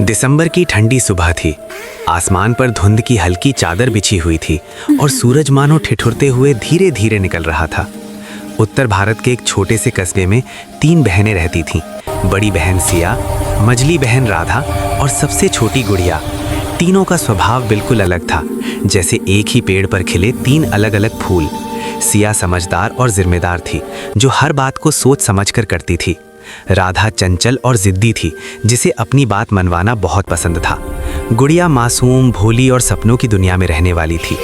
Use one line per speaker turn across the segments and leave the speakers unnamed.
दिसंबर की ठंडी सुबह थी। आसमान पर धुंध की हल्की चादर बिछी हुई थी और सूरज मानो ठिठुरते हुए धीरे धीरे निकल रहा था। उत्तर भारत के एक छोटे से कस्बे में 3 बहनें रहती थीं। बड़ी बहन सिया, मझली बहन राधा और सबसे छोटी गुड़िया। तीनों का स्वभाव बिल्कुल अलग था, जैसे एक ही पेड़ पर खिले 3 अलग अलग फूल। सिया समझदार और जिम्मेदार थी, जो हर बात को सोच समझकर करती थी। राधा चंचल और जिद्दी थी, जिसे अपनी बात मनवाना बहुत पसंद था। गुड़िया मासूम, भोली और सपनों की दुनिया में रहने वाली थी।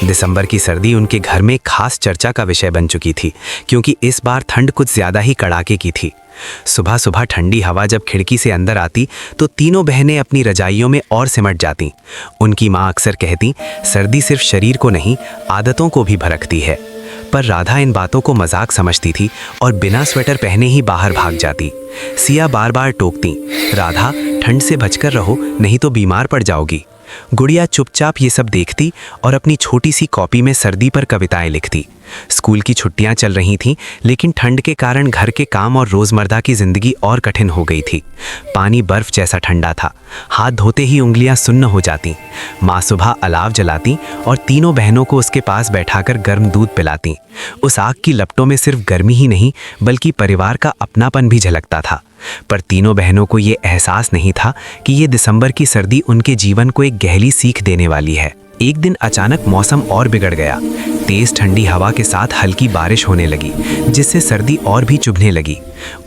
दिसंबर की सर्दी उनके घर में खास चर्चा का विषय बन चुकी थी, क्योंकि इस बार ठंड कुछ ज्यादा ही कड़ाके की थी। सुबह सुबह ठंडी हवा जब खिड़की से अंदर आती तो तीनों बहनें अपनी रजाइयों में और सिमट जातीं। उनकी माँ अक्सर कहती, सर्दी सिर्फ शरीर को नहीं, आदतों को भी भड़कती है। पर राधा इन बातों को मजाक समझती थी और बिना स्वेटर पहने ही बाहर भाग जाती। सिया बार बार टोकती, राधा ठंड से बचकर रहो, नहीं तो बीमार पड़ जाओगी। गुड़िया चुपचाप ये सब देखती और अपनी छोटी सी कॉपी में सर्दी पर कविताएं लिखती। स्कूल की छुट्टियां चल रही थीं, लेकिन ठंड के कारण घर के काम और रोजमर्रा की जिंदगी और कठिन हो गई थी। पानी बर्फ जैसा ठंडा था, हाथ धोते ही उंगलियां सुन्न हो जाती। माँ सुबह अलाव जलाती और तीनों बहनों को उसके पास बैठाकर गर्म दूध पिलाती। उस आग की लपटों में सिर्फ गर्मी ही नहीं, बल्कि परिवार का अपनापन भी झलकता था। पर तीनों बहनों को ये एहसास नहीं था कि ये दिसंबर की सर्दी उनके जीवन को एक गहरी सीख देने वाली है। एक दिन अचानक मौसम और बिगड़ गया। तेज ठंडी हवा के साथ हल्की बारिश होने लगी, जिससे सर्दी और भी चुभने लगी।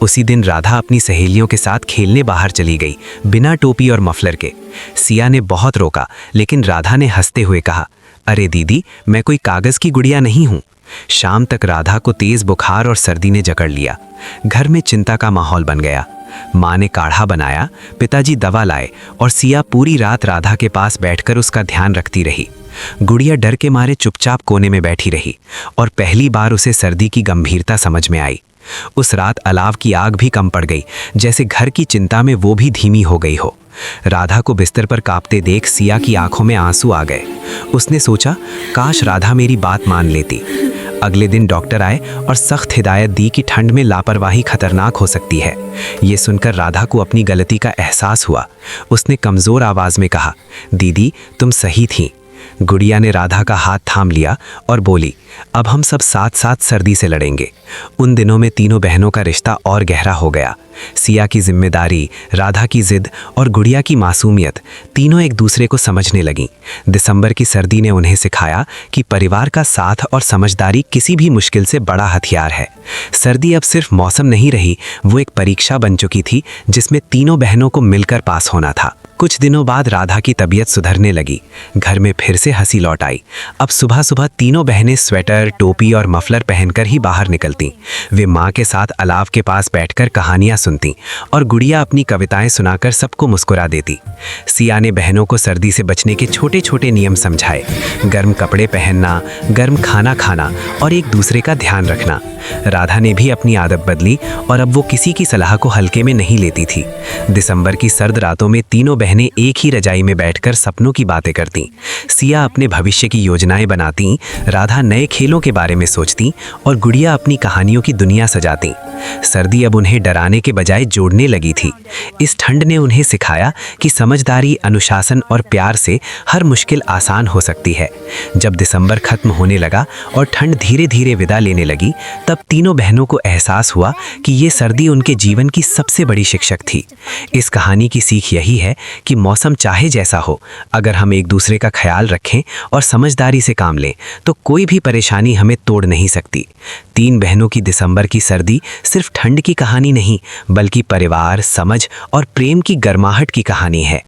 उसी दिन राधा अपनी सहेलियों के साथ खेलने बाहर चली गई, बिना टोपी और मफलर के। सिया ने बहुत रोका, लेकिन राधा ने हंसते हुए कहा, अरे दीदी, मैं कोई कागज की गुड़िया नहीं हूँ। शाम तक राधा को तेज बुखार और सर्दी ने जकड़ लिया। घर में चिंता का माहौल बन गया। माँ ने काढ़ा बनाया, पिताजी दवा लाए और सिया पूरी रात राधा के पास बैठकर उसका ध्यान रखती रही। गुड़िया डर के मारे चुपचाप कोने में बैठी रही और पहली बार उसे सर्दी की गंभीरता समझ में आई। उस रात अलाव की आग भी कम पड़ गई, जैसे घर की चिंता में वो भी धीमी हो गई हो। राधा को बिस्तर पर कांपते देख सिया की आंखों में आंसू आ गए। उसने सोचा, काश राधा मेरी बात मान लेती। अगले दिन डॉक्टर आए और सख्त हिदायत दी कि ठंड में लापरवाही खतरनाक हो सकती है। ये सुनकर राधा को अपनी गलती का एहसास हुआ। उसने कमज़ोर आवाज़ में कहा, दीदी तुम सही थी। गुड़िया ने राधा का हाथ थाम लिया और बोली, अब हम सब साथ साथ सर्दी से लड़ेंगे। उन दिनों में तीनों बहनों का रिश्ता और गहरा हो गया। सिया की जिम्मेदारी, राधा की जिद और गुड़िया की मासूमियत, तीनों एक दूसरे को समझने लगीं। दिसंबर की सर्दी ने उन्हें सिखाया कि परिवार का साथ और समझदारी किसी भी मुश्किल से बड़ा हथियार है। सर्दी अब सिर्फ मौसम नहीं रही, वो एक परीक्षा बन चुकी थी, जिसमें तीनों बहनों को मिलकर पास होना था। कुछ दिनों बाद राधा की तबीयत सुधरने लगी। घर में फिर से हंसी लौट आई। अब सुबह सुबह तीनों बहनें स्वेटर, टोपी और मफलर पहनकर ही बाहर निकलती। वे माँ के साथ अलाव के पास बैठकर कहानियाँ सुनती और गुड़िया अपनी कविताएं सुनाकर सबको मुस्कुरा देती। सिया ने बहनों को सर्दी से बचने के छोटे छोटे नियम समझाए। गर्म कपड़े पहनना, गर्म खाना खाना और एक दूसरे का ध्यान रखना। राधा ने भी अपनी आदत बदली और अब वो किसी की सलाह को हल्के में नहीं लेती थी। दिसंबर की सर्द रातों में तीनों बहनें एक ही रजाई में बैठकर सपनों की बातें करती। सिया अपने भविष्य की योजनाएं बनाती, राधा नए खेलों के बारे में सोचती और गुड़िया अपनी कहानियों की दुनिया सजाती। सर्दी अब उन्हें डराने के बजाय जोड़ने लगी थी। इस ठंड ने उन्हें सिखाया कि समझदारी, अनुशासन और प्यार से हर मुश्किल आसान हो सकती है। जब दिसंबर खत्म होने लगा और ठंड धीरे धीरे विदा लेने लगी, तब तीनों बहनों को एहसास हुआ कि ये सर्दी उनके जीवन की सबसे बड़ी शिक्षक थी। इस कहानी की सीख यही है कि मौसम चाहे जैसा हो, अगर हम एक दूसरे का ख्याल रखें और समझदारी से काम लें, तो कोई भी परेशानी हमें तोड़ नहीं सकती। 3 बहनों की दिसंबर की सर्दी सिर्फ ठंड की कहानी नहीं, बल्कि परिवार, समझ और प्रेम की गर्माहट की कहानी है।